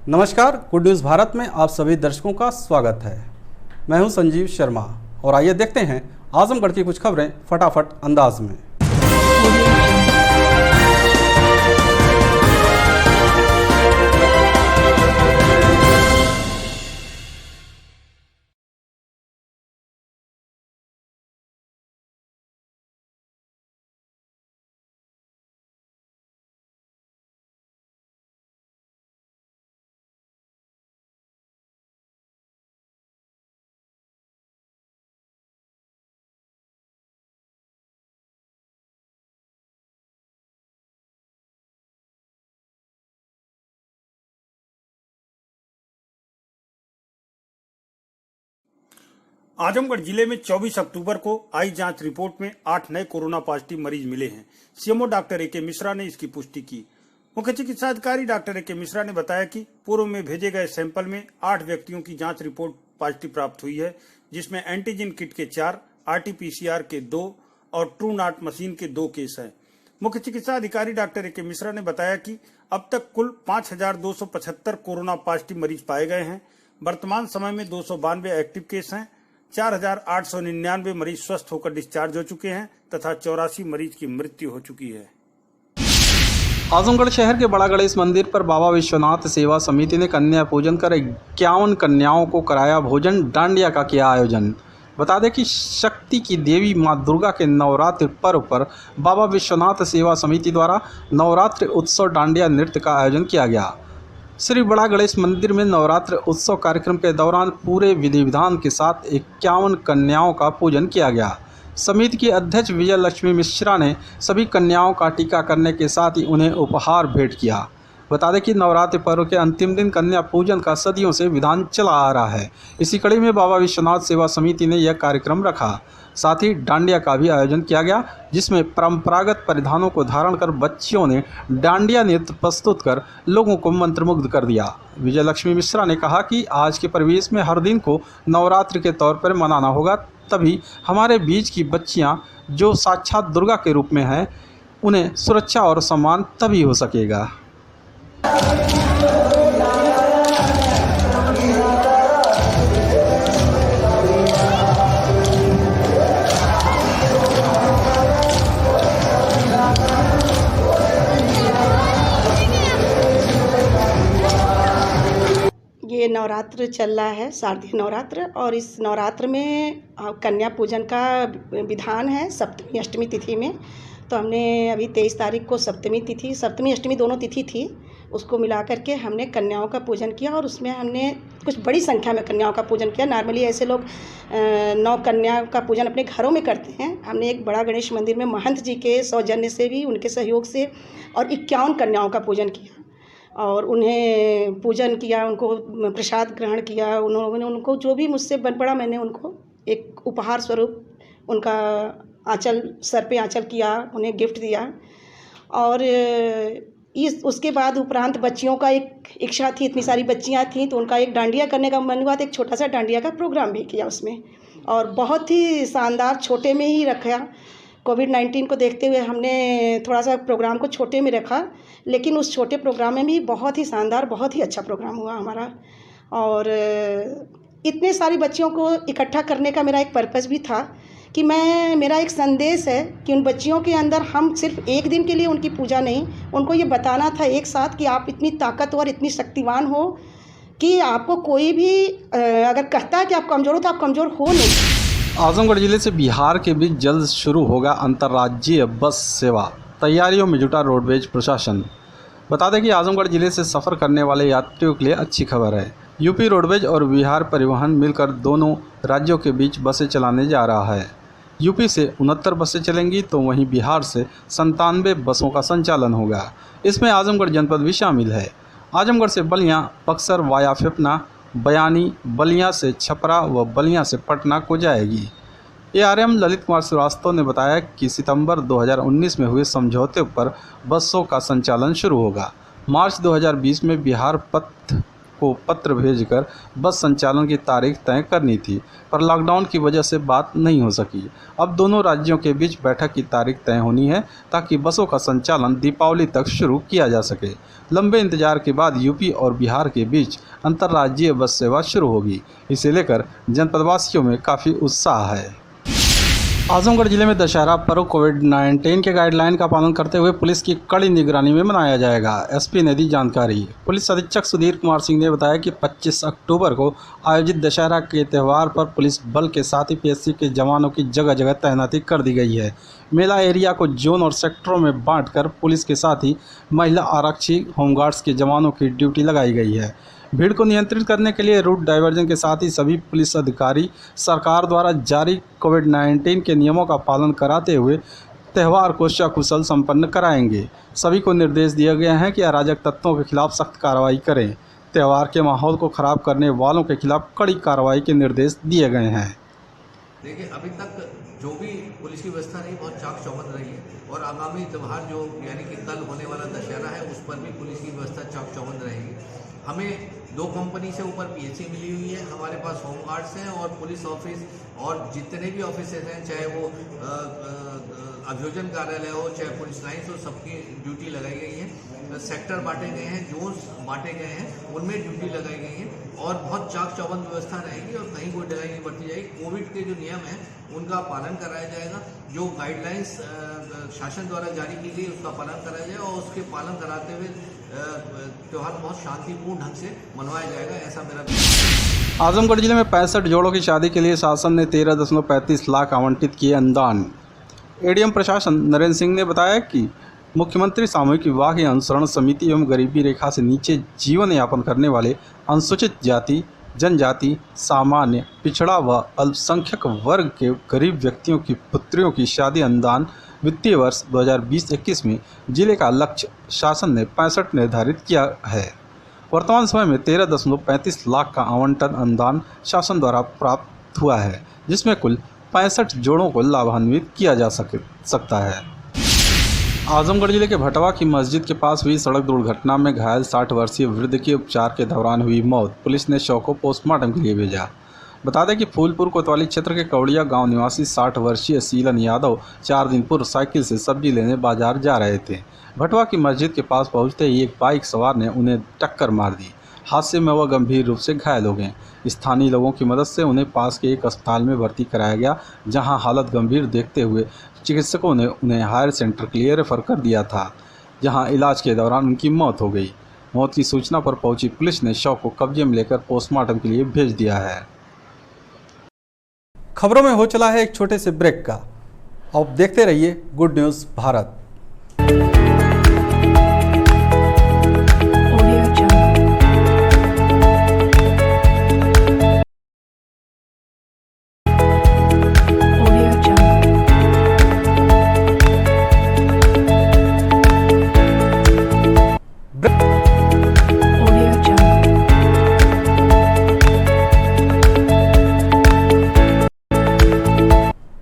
नमस्कार, good news Bharat में आप सभी दर्शकों का स्वागत है। मैं हूं संजीव शर्मा और आइए देखते हैं आजमगढ़ की कुछ खबरें फटाफट अंदाज में। आजमगढ़ जिले में 24 अक्टूबर को आई जांच रिपोर्ट में 8 नए कोरोना पॉजिटिव मरीज मिले हैं। CMO doctor A K. मिश्रा ने इसकी पुष्टि की। मुख्य चिकित्सा अधिकारी डॉक्टर ए.के. मिश्रा ने बताया कि पूर्व में भेजे गए सैंपल में 8 व्यक्तियों की जांच रिपोर्ट पॉजिटिव प्राप्त हुई है, जिसमें एंटीजन किट के 4, RT-PCR के 2 और ट्रू नॉट मशीन के 2 केस हैं। मुख्य चिकित्सा अधिकारी डॉक्टर ए.के. मिश्रा ने बताया कि अब तक कुल 5,275 कोरोना पॉजिटिव मरीज पाए गए हैं। वर्तमान समय में 292 एक्टिव केस हैं। 4,899 मरीज स्वस्थ होकर डिस्चार्ज हो चुके हैं तथा 84 मरीज की मृत्यु हो चुकी है। आजमगढ़ शहर के बड़ा गणेश मंदिर पर बाबा विश्वनाथ सेवा समिति ने कन्या पूजन कर 51 कन्याओं को कराया भोजन। डांडिया का किया आयोजन। बता दें कि शक्ति की देवी मां दुर्गा के नवरात्र पर्व पर बाबा विश्वनाथ सेवा समिति द्वारा नवरात्र उत्सव डांडिया नृत्य का आयोजन किया गया। श्री बड़ा गणेश मंदिर में नवरात्र उत्सव कार्यक्रम के दौरान पूरे विधि विधान के साथ 51 कन्याओं का पूजन किया गया। समिति की अध्यक्ष विजय लक्ष्मी मिश्रा ने सभी कन्याओं का टीका करने के साथ ही उन्हें उपहार भेंट किया। बता दें कि नवरात्र पर्व के अंतिम दिन कन्या पूजन का सदियों से विधान चला आ रहा है। इसी कड़ी में बाबा विश्वनाथ सेवा समिति ने यह कार्यक्रम रखा। साथ ही डांडिया का भी आयोजन किया गया, जिसमें परंपरागत परिधानों को धारण कर बच्चियों ने डांडिया नृत्य प्रस्तुत कर लोगों को मंत्रमुग्ध कर दिया। विजय लक्ष्मी मिश्रा ने कहा कि आज के परिवेश में हर दिन को नवरात्र के तौर पर मनाना होगा, तभी हमारे बीच की बच्चियां जो साक्षात दुर्गा के रूप में हैं, उन्हें सुरक्षा और सम्मान तभी हो सकेगा। ये नवरात्र चल रहा है, शारदीय नवरात्र, और इस नवरात्र में कन्या पूजन का विधान है सप्तमी अष्टमी तिथि में। तो हमने अभी 23 तारीख को सप्तमी तिथि, सप्तमी अष्टमी दोनों तिथि थी, उसको मिला करके हमने कन्याओं का पूजन किया और उसमें हमने कुछ बड़ी संख्या में कन्याओं का पूजन किया। नॉर्मली ऐसे लोग 9 कन्या का पूजन अपने घरों में करते हैं। हमने एक बड़ा गणेश मंदिर में महंत जी के सौजन्य से भी, उनके सहयोग से, और 51 कन्याओं का पूजन किया और उन्हें पूजन किया, उनको प्रसाद ग्रहण किया। उन्होंने उनको जो भी मुझसे बन पड़ा, मैंने उनको एक उपहार स्वरूप उनका आंचल, सर पे आंचल किया, उन्हें गिफ्ट दिया। और उसके बाद उपरांत बच्चियों का एक इच्छा थी, इतनी सारी बच्चियां थीं तो उनका एक डांडिया करने का मन हुआ, तो एक छोटा सा डांडिया का प्रोग्राम भी किया उसमें, और बहुत ही शानदार छोटे में ही रखा। कोविड-19 को देखते हुए हमने थोड़ा सा प्रोग्राम को छोटे में रखा, लेकिन उस छोटे प्रोग्राम में भी बहुत ही शानदार, बहुत ही अच्छा प्रोग्राम हुआ हमारा। और इतने सारी बच्चियों को इकट्ठा करने का मेरा एक पर्पस भी था कि मेरा एक संदेश है कि उन बच्चियों के अंदर, हम सिर्फ एक दिन के लिए उनकी पूजा नहीं, उनको ये बताना था एक साथ कि आप इतनी ताकतवर, इतनी शक्तिवान हो कि आपको कोई भी अगर कहता है कि आप कमज़ोर हो तो आप कमज़ोर हो नहीं। आजमगढ़ जिले से बिहार के बीच जल्द शुरू होगा अंतर्राज्यीय बस सेवा। तैयारियों में जुटा रोडवेज प्रशासन। बता दें कि आजमगढ़ जिले से सफ़र करने वाले यात्रियों के लिए अच्छी खबर है। यूपी रोडवेज और बिहार परिवहन मिलकर दोनों राज्यों के बीच बसें चलाने जा रहा है। यूपी से 69 बसें चलेंगी तो वहीं बिहार से 97 बसों का संचालन होगा। इसमें आजमगढ़ जनपद भी शामिल है। आजमगढ़ से बलिया, बक्सर वाया फिपना, बयानी, बलिया से छपरा व बलिया से पटना को जाएगी। ARM ललित कुमार श्रीवास्तव ने बताया कि सितंबर 2019 में हुए समझौते पर बसों का संचालन शुरू होगा। मार्च 2020 में बिहार पथ को पत्र भेजकर बस संचालन की तारीख तय करनी थी, पर लॉकडाउन की वजह से बात नहीं हो सकी। अब दोनों राज्यों के बीच बैठक की तारीख तय होनी है ताकि बसों का संचालन दीपावली तक शुरू किया जा सके। लंबे इंतजार के बाद यूपी और बिहार के बीच अंतर्राज्यीय बस सेवा शुरू होगी। इसे लेकर जनपदवासियों में काफ़ी उत्साह है। आजमगढ़ जिले में दशहरा पर्व कोविड-19 के गाइडलाइन का पालन करते हुए पुलिस की कड़ी निगरानी में मनाया जाएगा। एसपी ने दी जानकारी। पुलिस अधीक्षक सुधीर कुमार सिंह ने बताया कि 25 अक्टूबर को आयोजित दशहरा के त्यौहार पर पुलिस बल के साथ ही पीएससी के जवानों की जगह जगह तैनाती कर दी गई है। मेला एरिया को जोन और सेक्टरों में बांटकर पुलिस के साथ ही महिला आरक्षी, होमगार्ड्स के जवानों की ड्यूटी लगाई गई है। भीड़ को नियंत्रित करने के लिए रूट डाइवर्जन के साथ ही सभी पुलिस अधिकारी सरकार द्वारा जारी कोविड-19 के नियमों का पालन कराते हुए त्यौहार को सकुशल संपन्न कराएंगे। सभी को निर्देश दिए गए हैं कि अराजक तत्वों के खिलाफ सख्त कार्रवाई करें। त्यौहार के माहौल को खराब करने वालों के खिलाफ कड़ी कार्रवाई के निर्देश दिए गए हैं। देखिए, अभी तक जो भी पुलिस की व्यवस्था रही बहुत चाक चौबंद रही है और आगामी त्यौहार जो यानी कि कल होने वाला दशहरा है उस पर भी पुलिस की व्यवस्था चाक चौबंद रहेगी। हमें 2 कंपनी से ऊपर पीएचसी मिली हुई है, हमारे पास होमगार्ड्स हैं और पुलिस ऑफिस और जितने भी ऑफिसेज हैं, चाहे वो अभियोजन कार्यालय हो, चाहे पुलिस लाइन्स हो, सबकी ड्यूटी लगाई गई है। सेक्टर बांटे गए हैं, जोन्स बांटे गए हैं, उनमें ड्यूटी लगाई गई है और बहुत चाक चौबंद व्यवस्था रहेगी और कहीं कोई ढिलाई नहीं बरती जाएगी। कोविड के जो नियम हैं उनका पालन कराया जाएगा। जो गाइडलाइंस शासन द्वारा जारी की गई उसका पालन कराया जाएगा और उसके पालन कराते हुए त्यौहार बहुत शांतिपूर्ण ढंग से मनवाया जाएगा, ऐसा मेरा। आजमगढ़ जिले में 65 जोड़ों की शादी के लिए शासन ने 13.35 लाख आवंटित किए अनुदान। एडीएम प्रशासन नरेंद्र सिंह ने बताया कि मुख्यमंत्री सामूहिक विवाह की अनुसरण समिति एवं गरीबी रेखा से नीचे जीवन यापन करने वाले अनुसूचित जाति, जनजाति, सामान्य, पिछड़ा व अल्पसंख्यक वर्ग के गरीब व्यक्तियों की पुत्रियों की शादी अनुदान वित्तीय वर्ष 2020-21 में जिले का लक्ष्य शासन ने 65 निर्धारित किया है। वर्तमान समय में 13.35 लाख का आवंटन अनुदान शासन द्वारा प्राप्त हुआ है, जिसमें कुल 65 जोड़ों को लाभान्वित किया जा सकता है। आजमगढ़ जिले के भटवा की मस्जिद के पास हुई सड़क दुर्घटना में घायल 60 वर्षीय वृद्ध की उपचार के दौरान हुई मौत। पुलिस ने शव को पोस्टमार्टम के लिए भेजा। बता दें कि फूलपुर कोतवाली क्षेत्र के कौड़िया गांव निवासी 60 वर्षीय सीलन यादव 4 दिन पूर्व साइकिल से सब्जी लेने बाजार जा रहे थे। भटवा की मस्जिद के पास पहुंचते ही एक बाइक सवार ने उन्हें टक्कर मार दी। हादसे में वह गंभीर रूप से घायल हो गए। स्थानीय लोगों की मदद से उन्हें पास के एक अस्पताल में भर्ती कराया गया, जहां हालत गंभीर देखते हुए चिकित्सकों ने उन्हें हायर सेंटर के लिए रेफर कर दिया था, जहां इलाज के दौरान उनकी मौत हो गई। मौत की सूचना पर पहुंची पुलिस ने शव को कब्जे में लेकर पोस्टमार्टम के लिए भेज दिया है। खबरों में हो चला है एक छोटे से ब्रेक का। अब देखते रहिए गुड न्यूज़ भारत।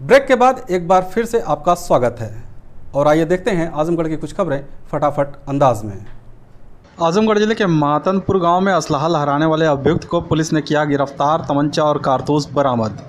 ब्रेक के बाद एक बार फिर से आपका स्वागत है और आइए देखते हैं आजमगढ़ की कुछ खबरें फटाफट अंदाज में। आजमगढ़ जिले के मातनपुर गांव में असलाहा लहराने वाले अभियुक्त को पुलिस ने किया गिरफ्तार, तमंचा और कारतूस बरामद।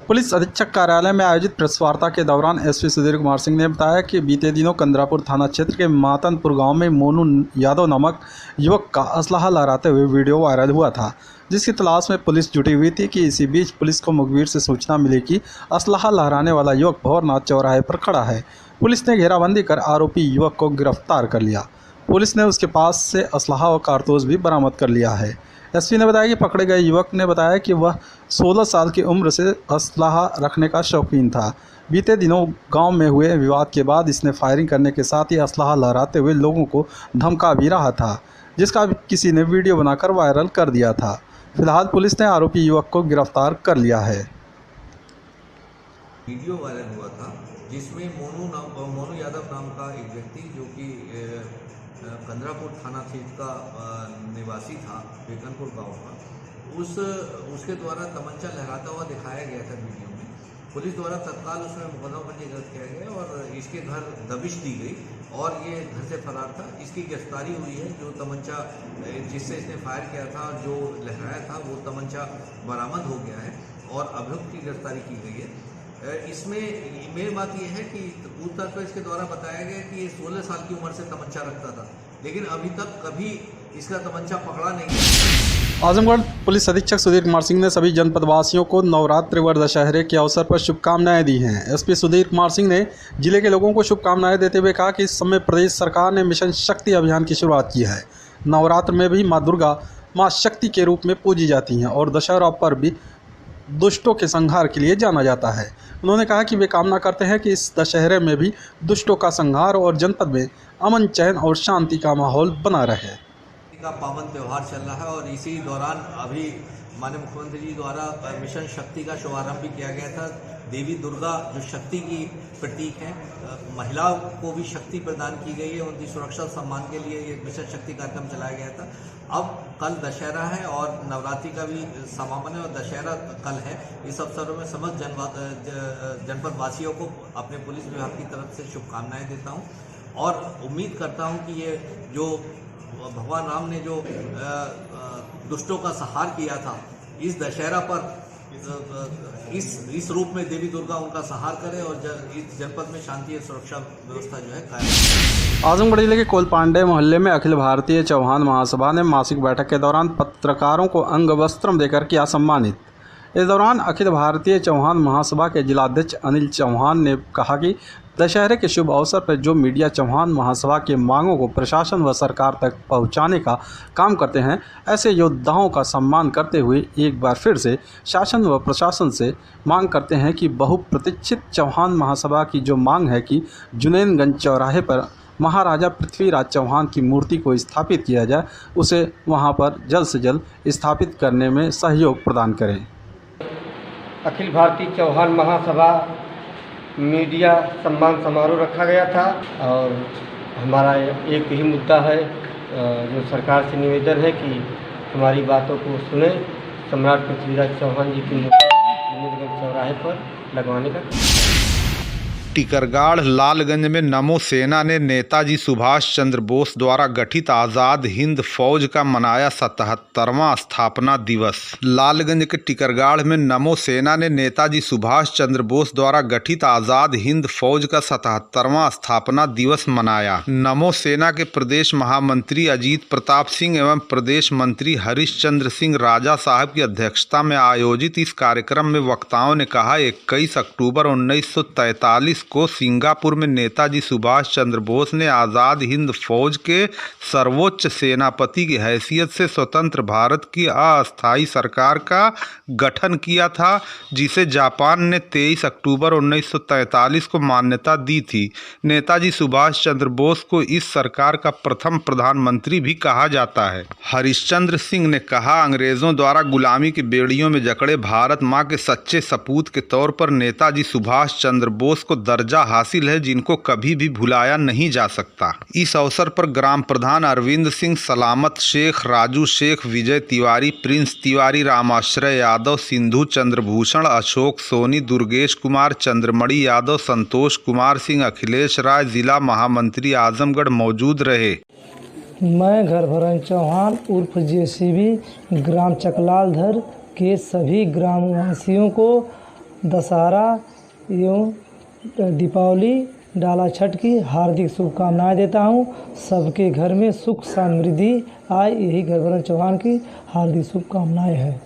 पुलिस अधीक्षक कार्यालय में आयोजित प्रेस वार्ता के दौरान एसपी सुधीर कुमार सिंह ने बताया कि बीते दिनों कंदरापुर थाना क्षेत्र के मातनपुर गांव में मोनू यादव नामक युवक का असलाहा लहराते हुए वीडियो वायरल हुआ था, जिसकी तलाश में पुलिस जुटी हुई थी कि इसी बीच पुलिस को मुखबिर से सूचना मिली कि असलाहा लहराने वाला युवक भंवरनाथ चौराहे पर खड़ा है। पुलिस ने घेराबंदी कर आरोपी युवक को गिरफ्तार कर लिया। पुलिस ने उसके पास से असलाहा और कारतूस भी बरामद कर लिया है। एसपी ने बताया कि पकड़े गए युवक ने बताया कि वह 16 साल की उम्र से असलाहा रखने का शौकीन था। बीते दिनों गांव में हुए विवाद के बाद इसने फायरिंग करने के साथ ही असलाहा लहराते हुए लोगों को धमका भी रहा था, जिसका किसी ने वीडियो बनाकर वायरल कर दिया था। फिलहाल पुलिस ने आरोपी युवक को गिरफ्तार कर लिया है। वीडियो वायरल हुआ था जिसमें मोनू यादव नाम का एक व्यक्ति जो कि कंदरापुर थाना क्षेत्र का निवासी था, बेकनपुर गांव का, उसके द्वारा तमंचा लहराता हुआ दिखाया गया था वीडियो में। पुलिस द्वारा तत्काल उसमें मुकदमा पंजीकृत किया गया और इसके घर दबिश दी गई और ये घर से फरार था। इसकी गिरफ्तारी हुई है। जो तमंचा जिससे इसने फायर किया था, जो लहराया था, वो तमंचा बरामद हो गया है और अभियुक्त की गिरफ्तारी की गई है। इसमें मेन बात यह है कि पूछताछ में इसके द्वारा बताया गया कि ये 16 साल की उम्र से तमंचा रखता था, लेकिन अभी तक कभी इसका तमंचा पकड़ा नहीं है। आजमगढ़ पुलिस अधीक्षक सुधीर कुमार सिंह ने सभी जनपद वासियों को नवरात्रि व दशहरे के अवसर पर शुभकामनाएं दी हैं। एसपी सुधीर कुमार सिंह ने जिले के लोगों को शुभकामनाएं देते हुए कहा कि इस समय प्रदेश सरकार ने मिशन शक्ति अभियान की शुरुआत की है। नवरात्र में भी माँ दुर्गा माँ शक्ति के रूप में पूजी जाती हैं और दशहरा पर्व भी दुष्टों के संहार के लिए जाना जाता है। उन्होंने कहा कि वे कामना करते हैं कि इस दशहरे में भी दुष्टों का संहार और जनपद में अमन, चैन और शांति का माहौल बना रहे। का पावन त्यौहार चल रहा है और इसी दौरान अभी माननीय मुख्यमंत्री जी द्वारा मिशन शक्ति का शुभारंभ भी किया गया था। देवी दुर्गा जो शक्ति की प्रतीक है, महिलाओं को भी शक्ति प्रदान की गई है। उनकी सुरक्षा सम्मान के लिए ये मिशन शक्ति कार्यक्रम चलाया गया था। अब कल दशहरा है और नवरात्रि का भी समापन है और दशहरा कल है। इस अवसरों में समस्त जनपद वासियों को अपने पुलिस विभाग की तरफ से शुभकामनाएं देता हूँ और उम्मीद करता हूँ कि ये जो भगवान राम ने जो दुष्टों का संहार किया था, इस दशहरा पर इस रूप में देवी दुर्गा उनका संहार करे और इस जनपद में शांति और सुरक्षा व्यवस्था जो है कायम। आजमगढ़ जिले के कोलपांडे मोहल्ले में अखिल भारतीय चौहान महासभा ने मासिक बैठक के दौरान पत्रकारों को अंग वस्त्र देकर किया सम्मानित। इस दौरान अखिल भारतीय चौहान महासभा के जिलाध्यक्ष अनिल चौहान ने कहा कि दशहरे के शुभ अवसर पर जो मीडिया चौहान महासभा की मांगों को प्रशासन व सरकार तक पहुंचाने का काम करते हैं, ऐसे योद्धाओं का सम्मान करते हुए एक बार फिर से शासन व प्रशासन से मांग करते हैं कि बहुप्रतीक्षित चौहान महासभा की जो मांग है कि जुनैनगंज चौराहे पर महाराजा पृथ्वीराज चौहान की मूर्ति को स्थापित किया जाए, उसे वहां पर जल्द से जल्द स्थापित करने में सहयोग प्रदान करें। अखिल भारतीय चौहान महासभा मीडिया सम्मान समारोह रखा गया था और हमारा एक ही मुद्दा है जो सरकार से निवेदन है कि हमारी बातों को सुने। सम्राट पृथ्वीराज चौहान जी की मूर्ति चौराहे पर लगवाने का। टिकरगाड़ लालगंज में नमो सेना ने नेताजी सुभाष चंद्र बोस द्वारा गठित आज़ाद हिंद फौज का मनाया 77वां स्थापना दिवस। लालगंज के टिकरगाड़ में नमो सेना ने नेताजी सुभाष चंद्र बोस द्वारा गठित आज़ाद हिंद फौज का 77वां स्थापना दिवस मनाया। नमो सेना के प्रदेश महामंत्री अजीत प्रताप सिंह एवं प्रदेश मंत्री हरीश चंद्र सिंह राजा साहब की अध्यक्षता में आयोजित इस कार्यक्रम में वक्ताओं ने कहा, 21 अक्टूबर 1943 को सिंगापुर में नेताजी सुभाष चंद्र बोस ने आज़ाद हिंद फौज के सर्वोच्च सेनापति की हैसियत से स्वतंत्र भारत की अस्थायी सरकार का गठन किया था, जिसे जापान ने 23 अक्टूबर 1943 को मान्यता दी थी। नेताजी सुभाष चंद्र बोस को इस सरकार का प्रथम प्रधानमंत्री भी कहा जाता है। हरिश्चंद्र सिंह ने कहा, अंग्रेजों द्वारा गुलामी की बेड़ियों में जकड़े भारत माँ के सच्चे सपूत के तौर पर नेताजी सुभाष चंद्र बोस को दर्जा हासिल है, जिनको कभी भी भुलाया नहीं जा सकता। इस अवसर पर ग्राम प्रधान अरविंद सिंह, सलामत शेख, राजू शेख, विजय तिवारी, प्रिंस तिवारी, रामाश्रय यादव, सिंधु चंद्रभूषण, अशोक सोनी, दुर्गेश कुमार, चंद्रमणि यादव, संतोष कुमार सिंह, अखिलेश राय, जिला महामंत्री आजमगढ़ मौजूद रहे। मैं घरभरन चौहान उर्फ जेसीबी ग्राम चकलालधर के सभी ग्रामवासियों को दशहरा एवं दीपावली, डाला छठ की हार्दिक शुभकामनाएं देता हूं। सबके घर में सुख समृद्धि आए, यही घरभरन चौहान की हार्दिक शुभकामनाएं हैं।